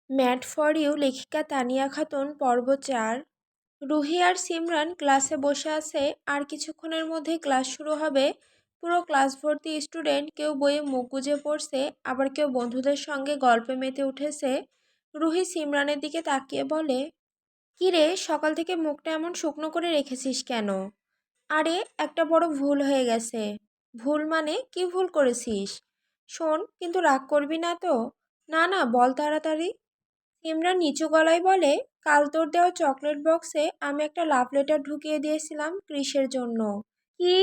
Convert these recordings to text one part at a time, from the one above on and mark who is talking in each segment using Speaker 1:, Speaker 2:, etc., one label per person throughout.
Speaker 1: Mad for you লেখিকা তানিয়া খাতুন পর্ব ৪। রুহি আর সিমরান ক্লাসে বসে আছে। আর কিছুক্ষণের মধ্যেই ক্লাস শুরু হবে। পুরো ক্লাস ভর্তি স্টুডেন্ট, কেউ বইয়ে মুখ গুজে পড়ছে, আবার কেউ বন্ধুদের সঙ্গে গল্পে মেতে উঠেছে। রুহি সিমরানের দিকে তাকিয়ে বলে, "কি রে, সকাল থেকে মুখটা এমন শুকনো করে রেখেছিস কেন?" "আরে, একটা বড় ভুল হয়ে গেছে।" "ভুল মানে? কি ভুল করেছিস?" "শোন, কিন্তু রাগ করবি না তো?" "না না, বল তাড়াতাড়ি।" সিমরান নিচু গলায় বলে, "কাল তোর দেওয়া চকলেট বক্সে আমি একটা লাভ লেটার ঢুকিয়ে দিয়েছিলাম ক্রিসের জন্য।" "কি?"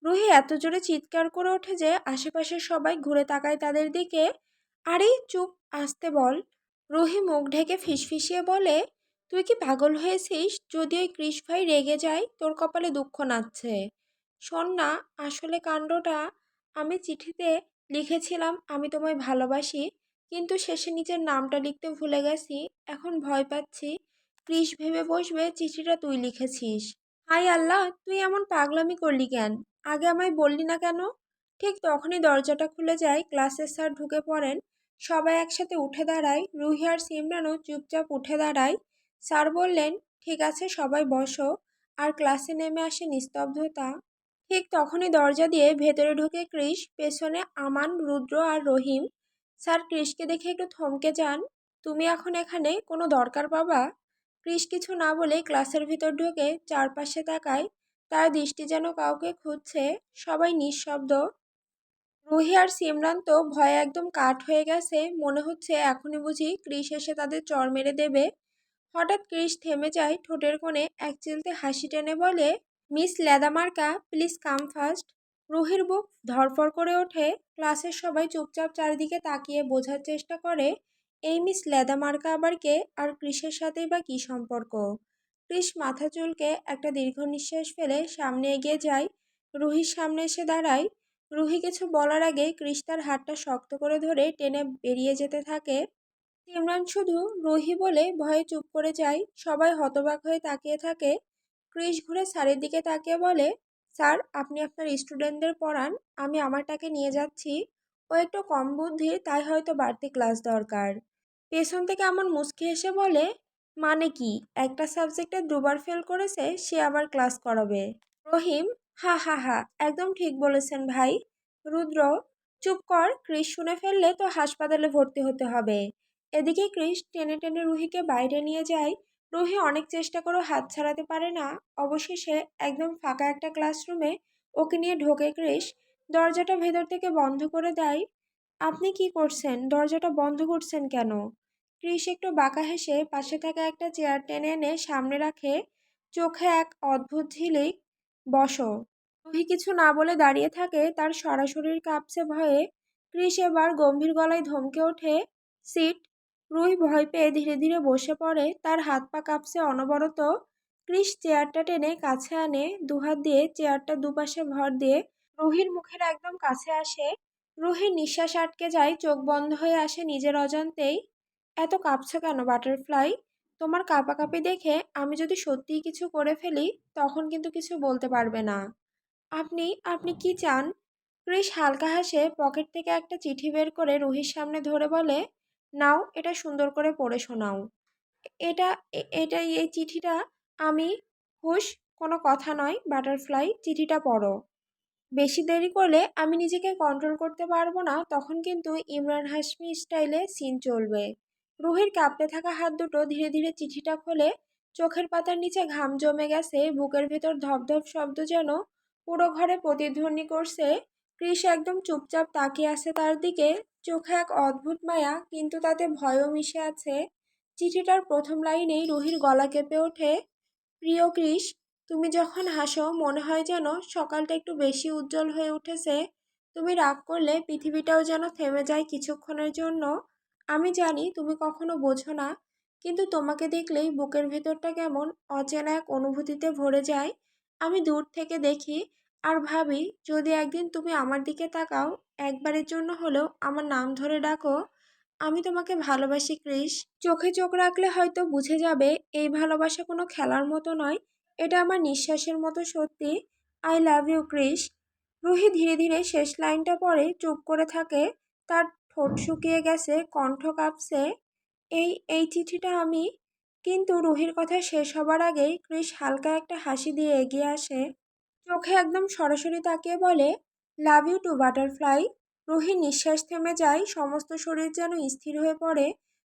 Speaker 1: রুহি এত জোরে চিৎকার করে ওঠে যে আশেপাশের সবাই ঘুরে তাকায় তাদের দিকে। "আরে চুপ, আসতে বল।" রুহি মুখ ঢেকে ফিসফিসিয়ে বলে, "তুই কি পাগল হয়েছিস? যদি ওই ক্রিস ভাই রেগে যায়, তোর কপালে দুঃখ নাচ্ছে।" "শোন না, আসলে কাণ্ডটা, আমি চিঠিতে লিখেছিলাম আমি তোমায় ভালোবাসি, কিন্তু শেষে নিজের নামটা লিখতে ভুলে গেছি। এখন ভয় পাচ্ছি ক্রিস ভেবে বসবে চিঠিটা তুই লিখেছিস।" "হাই আল্লাহ, তুই এমন পাগলামি করলি কেন? আগে আমায় বললি না কেন?" ঠিক তখনই দরজাটা খুলে যায়, ক্লাসের স্যার ঢুকে পড়েন। সবাই একসাথে উঠে দাঁড়ায়, রুহি আর সিমরানও চুপচাপ উঠে দাঁড়ায়। স্যার বললেন, "ঠিক আছে, সবাই বসো।" আর ক্লাসে নেমে আসে নিস্তব্ধতা। ঠিক তখনই দরজা দিয়ে ভেতরে ঢুকে ক্রিস, পেছনে আমান, রুদ্র আর রহিম। স্যার ক্রিসকে দেখে একটু থমকে যান। "তুমি এখন এখানে কোনো দরকার বাবা?" ক্রিস কিছু না বলে ক্লাসের ভিতর ঢুকে চারপাশে তাকায়। তার দৃষ্টি যেন কাউকে খুঁজছে। সবাই নিঃশব্দ। রুহি আর সিমরান তো ভয়ে একদম কাঠ হয়ে গেছে। মনে হচ্ছে এখনই বুঝি ক্রিস এসে তাদের চড় মেরে দেবে। হঠাৎ ক্রিস থেমে যায়, ঠোঁটের কোণে এক চিলতে হাসি টেনে বলে, "মিস লেদামার্কা, প্লিজ কাম ফার্স্ট।" রুহির বুক ধড়ফড় করে ওঠে। ক্লাসের সবাই চুপচাপ চারিদিকে তাকিয়ে বোঝার চেষ্টা করে, এই মিস লেদামার্কা আবার কে, আর ক্রিসের সাথেই বা কী সম্পর্ক। ক্রিস মাথা চুলকে একটা দীর্ঘ নিঃশ্বাস ফেলে সামনে এগিয়ে যায়। রুহির সামনে এসে দাঁড়ায়। রুহি কিছু বলার আগে ক্রিস তার হাতটা শক্ত করে ধরে টেনে বেরিয়ে যেতে থাকে। সিমরান শুধু রুহি বলে ভয়ে চুপ করে যায়। সবাই হতবাক হয়ে তাকিয়ে থাকে। ক্রিস ঘুরে স্যারের দিকে তাকিয়ে বলে, "স্যার, আপনি আপনার স্টুডেন্টদের পড়ান, আমি আমারটাকে নিয়ে যাচ্ছি। ও একটু কম বুদ্ধির, তাই হয়তো বাড়তি ক্লাস দরকার।" পেছন থেকে এমন মুচকি হেসে বলে, "মানে কি? একটা সাবজেক্টে দুবার ফেল করেছে, সে আবার ক্লাস করাবে?" রহিম, "হা হা হা, একদম ঠিক বলেছেন ভাই।" রুদ্র, "চুপ কর, ক্রিস শুনে ফেললে তো হাসপাতালে ভর্তি হতে হবে।" এদিকে ক্রিস টেনে টেনে রুহিকে বাইরে নিয়ে যায়। রুহি অনেক চেষ্টা করেও হাত ছাড়াতে পারে না। অবশেষে একদম ফাঁকা একটা ক্লাসরুমে ওকে নিয়ে ঢোকে ক্রিস। দরজাটা ভেতর থেকে বন্ধ করে দেয়। "আপনি কি করছেন? দরজাটা বন্ধ করছেন কেন?" ক্রিস একটু বাঁকা হেসে পাশে থাকা একটা চেয়ার টেনে এনে সামনে রাখে। চোখে এক অদ্ভুত ঝিলিক। "বসো।" রুহি কিছু না বলে দাঁড়িয়ে থাকে, তার সারা শরীর কাঁপছে ভয়ে। ক্রিস এবার গম্ভীর গলায় ধমকে ওঠে, "সিট।" রুহি ভয় পেয়ে ধীরে ধীরে বসে পড়ে, তার হাত পা কাঁপছে অনবরত। ক্রিস চেয়ারটা টেনে কাছে আনে, দুহাত দিয়ে চেয়ারটা দুপাশে ভর দিয়ে রুহির মুখের একদম কাছে আসে। রুহির নিঃশ্বাস আটকে যায়, চোখ বন্ধ হয়ে আসে নিজের অজান্তেই। "এত কাঁপছো কেন বাটারফ্লাই? তোমার কাঁপাকাঁপি দেখে আমি যদি সত্যিই কিছু করে ফেলি, তখন কিন্তু কিছু বলতে পারবে না।" আপনি আপনি কি চান?" ক্রিস হালকা হাসে, পকেট থেকে একটা চিঠি বের করে রুহির সামনে ধরে বলে, "নাও, এটা সুন্দর করে পড়ে শোনাও।" এটা এই চিঠিটা আমি হুশ, কোনো কথা নয় বাটারফ্লাই, চিঠিটা পড়ো। বেশি দেরি করলে আমি নিজেকে কন্ট্রোল করতে পারবো না, তখন কিন্তু ইমরান হাশমি স্টাইলে সিন চলবে।" রুহির কাঁপতে থাকা হাত দুটো ধীরে ধীরে চিঠিটা খোলে। চোখের পাতার নিচে ঘাম জমে গেছে, বুকের ভেতর ধপধপ শব্দ যেন পুরো ঘরে প্রতিধ্বনি করছে। ক্রিস একদম চুপচাপ তাকিয়ে আছে তার দিকে, চোখে এক অদ্ভুত মায়া, কিন্তু তাতে ভয়ও মিশে আছে। চিঠিটার প্রথম লাইনেই রুহির গলা কেঁপে ওঠে, "প্রিয় ক্রিস, তুমি যখন হাসো মনে হয় যেন সকালটা একটু বেশি উজ্জ্বল হয়ে উঠেছে। তুমি রাগ করলে পৃথিবীটাও যেন থেমে যায় কিছুক্ষণের জন্য। আমি জানি তুমি কখনো বোঝো না, কিন্তু তোমাকে দেখলেই বুকের ভেতরটা কেমন অচেনা এক অনুভূতিতে ভরে যায়। আমি দূর থেকে দেখি আর ভাবি, যদি একদিন তুমি আমার দিকে তাকাও, একবারের জন্য হলেও আমার নাম ধরে ডাকো, আমি তোমাকে ভালোবাসি ক্রিস। চোখে চোখ রাখলে হয়তো বুঝে যাবে, এই ভালোবাসা কোনো খেলার মতো নয়, এটা আমার নিঃশ্বাসের মতো সত্যি। I love you Chris." Ruhi ধীরে ধীরে শেষ লাইনটা পড়ে চুপ করে থাকে। তার ঠোঁট শুকিয়ে গেছে, কণ্ঠ কাঁপছে। এই চিঠিটা আমি। কিন্তু রুহির কথা শেষ হবার আগেই ক্রিস হালকা একটা হাসি দিয়ে এগিয়ে আসে, চোখে একদম সরাসরি তাকিয়ে বলে, লাভ ইউ টু বাটারফ্লাই। রুহির নিঃশ্বাস থেমে যায়, সমস্ত শরীর যেন স্থির হয়ে পড়ে,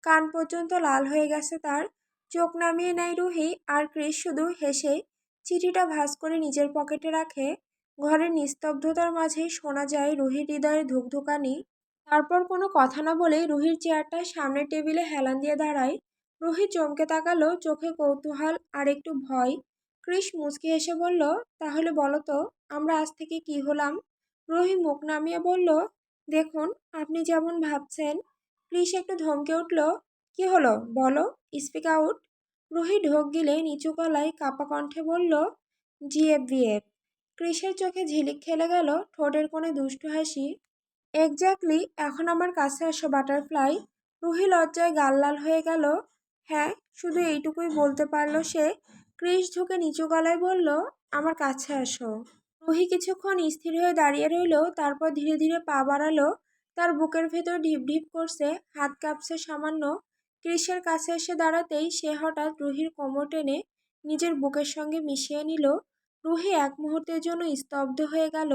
Speaker 1: কান পর্যন্ত লাল হয়ে গেছে তার। চোখ নামিয়ে নেয় রুহি, আর ক্রিস শুধু হেসে চিঠিটা ভাঁজ করে নিজের পকেটে রাখে। ঘরের নিস্তব্ধতার মাঝেই শোনা যায় রুহির হৃদয়ের ধুকধুকানি। তারপর কোনো কথা না বলে রুহির চেয়ারটা সামনের টেবিলে হেলান দিয়ে দাঁড়ায়। রুহি চমকে তাকালো, চোখে কৌতূহল আর একটু ভয়। ক্রিস মুচকি হেসে বলল, তাহলে বলো তো, আমরা আজ থেকে কি হলাম? রুহি মুখ নামিয়ে বলল, দেখুন, আপনি যেমন ভাবছেন। ক্রিস একটু ধমকে উঠল, কি হলো বলো, স্পিক আউট। রুহি ঢোক গিলে নিচু গলায় কাপা কণ্ঠে বলল, জিএফভিএফ। ক্রিসের চোখে ঝিলিক খেলে গেল, ঠোঁটের কোণে দুষ্টু হাসি। এক্স্যাক্টলি, এখন আমার কাছে আসো বাটারফ্লাই। রুহি লজ্জায় গাল লাল হয়ে গেল। হ্যাঁ, শুধু এইটুকুই বলতে পারলো সে। ক্রিস ঝুঁকে নিচু গলায় বলল, আমার কাছে আসো। রুহি কিছুক্ষণ স্থির হয়ে দাঁড়িয়ে রইল, তারপর ধীরে ধীরে পা বাড়ালো। তার বুকের ভেতর ঢিপ ঢিপ করছে, হাত কাঁপছে সামান্য। ক্রিসের কাছে এসে দাঁড়াতেই সে হঠাৎ রুহির কোমর টেনে নিজের বুকের সঙ্গে মিশিয়ে নিল। রুহি এক মুহূর্তের জন্য স্তব্ধ হয়ে গেল।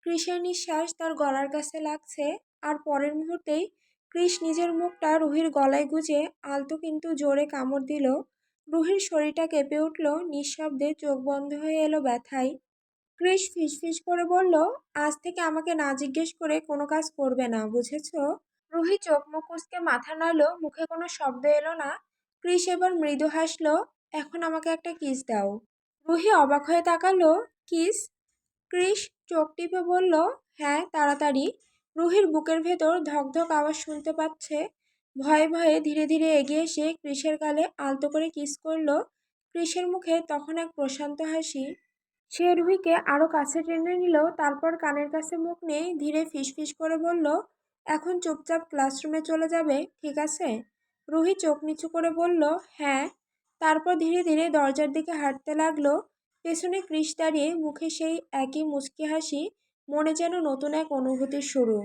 Speaker 1: ক্রিসের নিঃশ্বাস তার গলার কাছে লাগছে, আর পরের মুহূর্তেই ক্রিস নিজের মুখটা রুহির গলায় গুজে আলতো কিন্তু জোরে কামড় দিল। রুহির শরীরটা কেঁপে উঠল, নিঃশব্দে চোখ বন্ধ হয়ে এলো ব্যথায়। ক্রিস ফিসফিস করে বলল, আজ থেকে আমাকে না জিজ্ঞেস করে কোনো কাজ করবে না, বুঝেছো? রুহি চোখ মুখ কুঁচকে মাথা নাড়ল, মুখে কোনো শব্দ এলো না। ক্রিস এবার মৃদু হাসল, এখন আমাকে একটা কিস দাও। রুহি অবাক হয়ে তাকালো, কিস? ক্রিস চোখ টিপে বলল, হ্যাঁ, তাড়াতাড়ি। রুহির বুকের ভেতর ধকধক আওয়াজ শুনতে পাচ্ছে। ভয়ে ভয়ে ধীরে ধীরে এগিয়ে এসে ক্রিসের গালে আলতো করে কিস করলো। ক্রিসের মুখে তখন এক প্রশান্ত হাসি। সে রুহিকে আরো কাছে টেনে নিল, তারপর কানের কাছে মুখ নিয়ে ধীরে ফিসফিস করে বলল, এখন চুপচাপ ক্লাসরুমে চলে যাবে, ঠিক আছে? রুহি চোখ নিচু করে বলল, হ্যাঁ। তারপর ধীরে ধীরে দরজার দিকে হাঁটতে লাগলো। পেছনে ক্রিস দাঁড়িয়ে, মুখে সেই একই মুচকি হাসি, মনে যেন নতুন এক অনুভূতির শুরু।